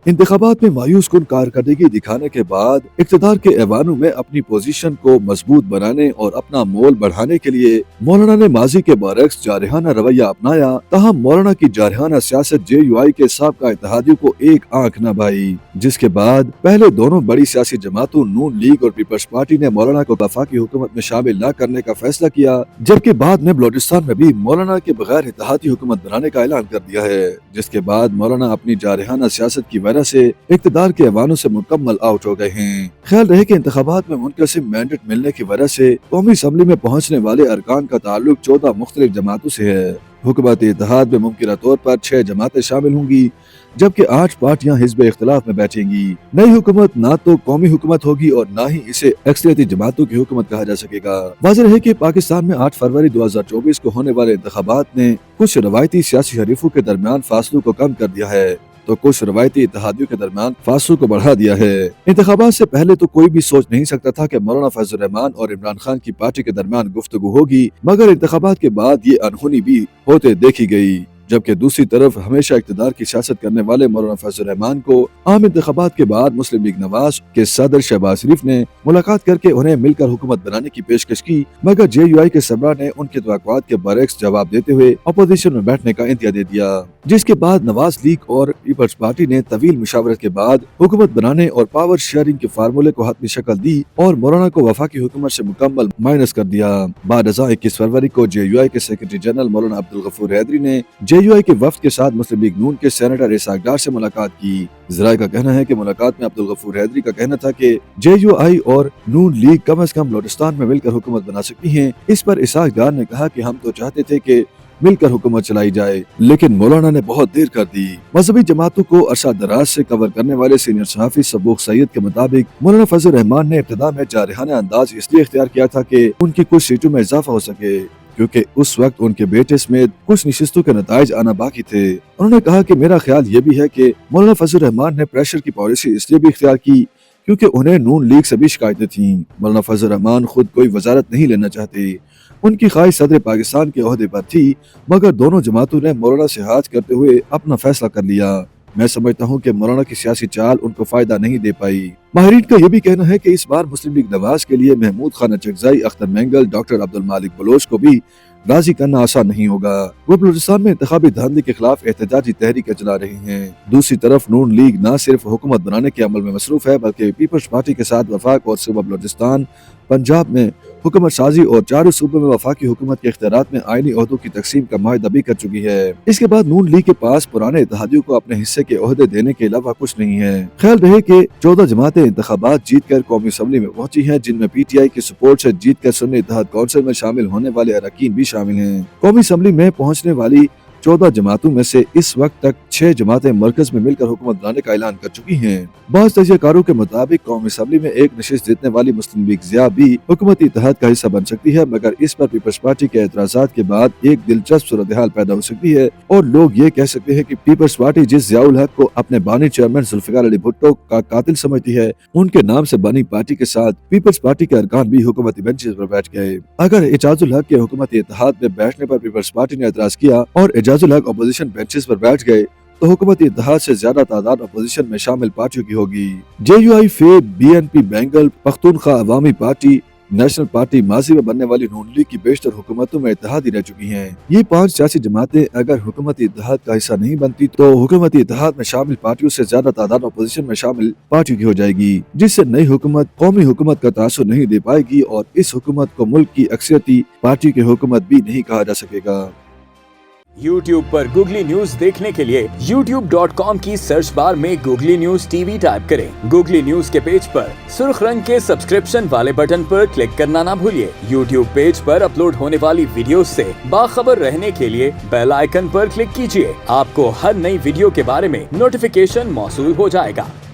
इंतखाबात में मायूस कुन कारकर्दगी दिखाने के बाद इक़्तिदार के ऐवानों में अपनी पोजीशन को मजबूत बनाने और अपना मोल बढ़ाने के लिए मौलाना ने माजी के बरक्स जारहाना रवैया अपनाया। ताहम मौलाना की जारहाना सियासत JUI के साबका इत्तेहादियों को एक आंख न भाई, जिसके बाद पहले दोनों बड़ी सियासी जमातों नून लीग और पीपल्स पार्टी ने मौलाना को वफाकी हुकूमत में शामिल न करने का फैसला किया, जबकि बाद में बलोचिस्तान में भी मौलाना के बगैर इत्तेहादी हुकूमत बनाने का ऐलान कर दिया है, जिसके बाद मौलाना अपनी जारहाना सियासत की वजह से इक़्तिदार के ऐवानों से मुकम्मल आउट हो गए हैं। ख्याल रहे कि इंतखाबात में मुनक़सिम मैंडेट मिलने की वजह से कौमी असम्बली में पहुंचने वाले अरकान का ताल्लुक 14 मुख्तलिफ जमातों से है। हुकूमती इत्तेहाद में मुमकिन तौर पर 6 जमातें शामिल होंगी, जबकि 8 पार्टियां हिज़्ब इख्तिलाफ में बैठेंगी। नई हुकूमत ना तो कौमी हुकूमत होगी और ना ही इसे अक्सरियती जमातों की हुकूमत कहा जा सकेगा। वाज़ेह है कि पाकिस्तान में 8 फरवरी 2024 को होने वाले इंतखाबात ने कुछ रवायती सियासी हरीफों के दरमियान फासलों को कम कर दिया है, तो कुछ रवायती इत्तेहादियों के दरमियान फासलों को बढ़ा दिया है। इंतखाबात से पहले तो कोई भी सोच नहीं सकता था कि मौलाना फजल रहमान और इमरान खान की पार्टी के दरमियान गुफ्तगू होगी, मगर इंतखाबात के बाद ये अनहोनी भी होते देखी गई। जबकि दूसरी तरफ हमेशा इक़्तिदार की सियासत करने वाले मौलाना फजल रहमान को आम इंतखाबात के बाद मुस्लिम लीग नवाज के सदर शहबाज शरीफ ने मुलाकात करके उन्हें मिलकर हुकूमत बनाने की पेशकश की, मगर JUI के सरबराह ने उनके तवक्कुआत के बरक्स जवाब देते हुए अपोजिशन में बैठने का इंतज़ार दे दिया, जिसके बाद नवाज लीग और पीपल्स पार्टी ने तवील मुशावरत के बाद हुकूमत बनाने और पावर शेयरिंग के फार्मूले को हतमी शक्ल दी और मौलाना को वफाकी हुकूमत से मुकम्मल माइनस कर दिया। बाद 21 फरवरी को JUI के सेक्रेटरी जनरल मौलाना अब्दुल गफूर हैदरी ने JUI के वफ्द के साथ मुस्लिम लीग नून के सेनेटर इसाक डार से मुलाकात की। ज़राए का कहना है कि मुलाकात में अब्दुल गफूर हैदरी का कहना था कि JUI और नून लीग कम से कम बलोचिस्तान में मिलकर हुकूमत बना सकती हैं। इस पर इसाक डार ने कहा कि हम तो चाहते थे कि मिलकर हुकूमत चलाई जाए, लेकिन मौलाना ने बहुत देर कर दी। मजहबी जमातों को अरसा दराज से कवर करने वाले सीनियर सहाफी सबूक सैयद के मुताबिक मौलाना फजल रहमान ने इब्तिदा में जारहाना अंदाज इसलिए इख्तियार किया था कि उनकी कुछ सीटों में इजाफा हो सके, क्योंकि उस वक्त उनके बेटे समेत कुछ नशिस्तों के नताइज आना बाकी थे। उन्होंने कहा कि मेरा ख्याल ये भी है कि मौलाना फजल रहमान ने प्रेशर की पॉलिसी इसलिए भी इख्तियार की क्योंकि उन्हें नून लीग से भी शिकायतें थीं। मौलाना फजल रहमान खुद कोई वजारत नहीं लेना चाहते, उनकी ख्वाहिश सदर पाकिस्तान के ओहदे पर थी, मगर दोनों जमातों ने मौलाना से हाथ करते हुए अपना फैसला कर लिया। मैं समझता हूँ कि मौलाना की सियासी चाल उनको फायदा नहीं दे पाई। माहिरीन का यह भी कहना है कि इस बार मुस्लिम लीग नवाज के लिए महमूद खान अचकज़ई, अख्तर मेंगल, डॉक्टर अब्दुल मालिक बलोच को भी राजी करना आसान नहीं होगा। वो बलूचिस्तान में इंतखाबी धांधली के खिलाफ एहतजाजी तहरीकें चला रही हैं। दूसरी तरफ नून लीग न सिर्फ हुकूमत बनाने के अमल में मसरूफ है, बल्कि पीपल्स पार्टी के साथ वफाक और सूबा बलूचिस्तान, पंजाब में हुकूमत साजी और 4 सूबों में वफाकी हुकूमत के इख्तियारात में आईनी ओहदों की तकसीम का मुआहदा भी कर चुकी है। इसके बाद नून लीग के पास पुराने इत्तेहादियों को अपने हिस्से के ओहदे देने के अलावा कुछ नहीं है। ख्याल रहे कि 14 जमातें इंतखाबात जीत कर कौमी असम्बली में पहुंची हैं, जिनमें PTI की सपोर्ट से जीत कर सुन्नी इत्तेहाद कौंसिल में शामिल होने वाले अरकान भी शामिल हैं। कौमी असम्बली में पहुंचने वाली 14 जमातों में से इस वक्त तक 6 जमातें मरकज में मिलकर हुकूमत बनाने का ऐलान कर चुकी हैं। बाज़ तजज़ियाकारों के मुताबिक कौमी असम्बली में एक नशिस्त जीतने वाली मुस्लिम लीग ज़िया भी हुकूमती इत्तेहाद का हिस्सा बन सकती है, मगर इस पर पीपल्स पार्टी के एतराज़ात के बाद एक दिलचस्प सूरत हाल पैदा हो सकती है और लोग ये कह सकते हैं कि पीपल्स पार्टी जिस ज़ियाउल हक को अपने बानी चेयरमैन जुल्फ़िकार अली भुट्टो का कातिल समझती है, उनके नाम से बनी पार्टी के साथ पीपल्स पार्टी के अरकान भी हुकूमती बेंचेस पर बैठ गए। अगर एजाजुल हक के हुकूमती इत्तेहाद में बैठने पर पीपल्स पार्टी ने एतराज किया और एजाजुल हक अपोजिशन बेंचेस पर बैठ गए, तो हुकूमती इत्तेहाद से ज्यादा तादाद अपोजिशन में शामिल पार्टियों की होगी। JUI, फेब, BNP, बेंगल, Pakhtunkhwa Awami party, national party माजी में बनने वाली नून लीग की बेशतर हुकूमतों में इत्तेहादी रह चुकी हैं। ये 5 सियासी जमातें अगर हुकूमती इत्तेहाद का हिस्सा नहीं बनती, तो हुकूमती इत्तेहाद में शामिल पार्टियों से ज्यादा तादाद अपोजिशन में शामिल पार्टियों की हो जाएगी, जिससे नई हुकूमत कौमी हुकूमत का तासुर नहीं दे पाएगी और इस हुकूमत को मुल्क की अक्सरियती पार्टी की हुकूमत भी नहीं कहा जा सकेगा। YouTube पर गूगली न्यूज देखने के लिए youtube.com की सर्च बार में गूगली न्यूज TV टाइप करें। गूगली न्यूज के पेज पर सुर्ख रंग के सब्सक्रिप्शन वाले बटन पर क्लिक करना ना भूलिए। YouTube पेज पर अपलोड होने वाली वीडियोस से बाखबर रहने के लिए बेल आइकन पर क्लिक कीजिए। आपको हर नई वीडियो के बारे में नोटिफिकेशन मौसूल हो जाएगा।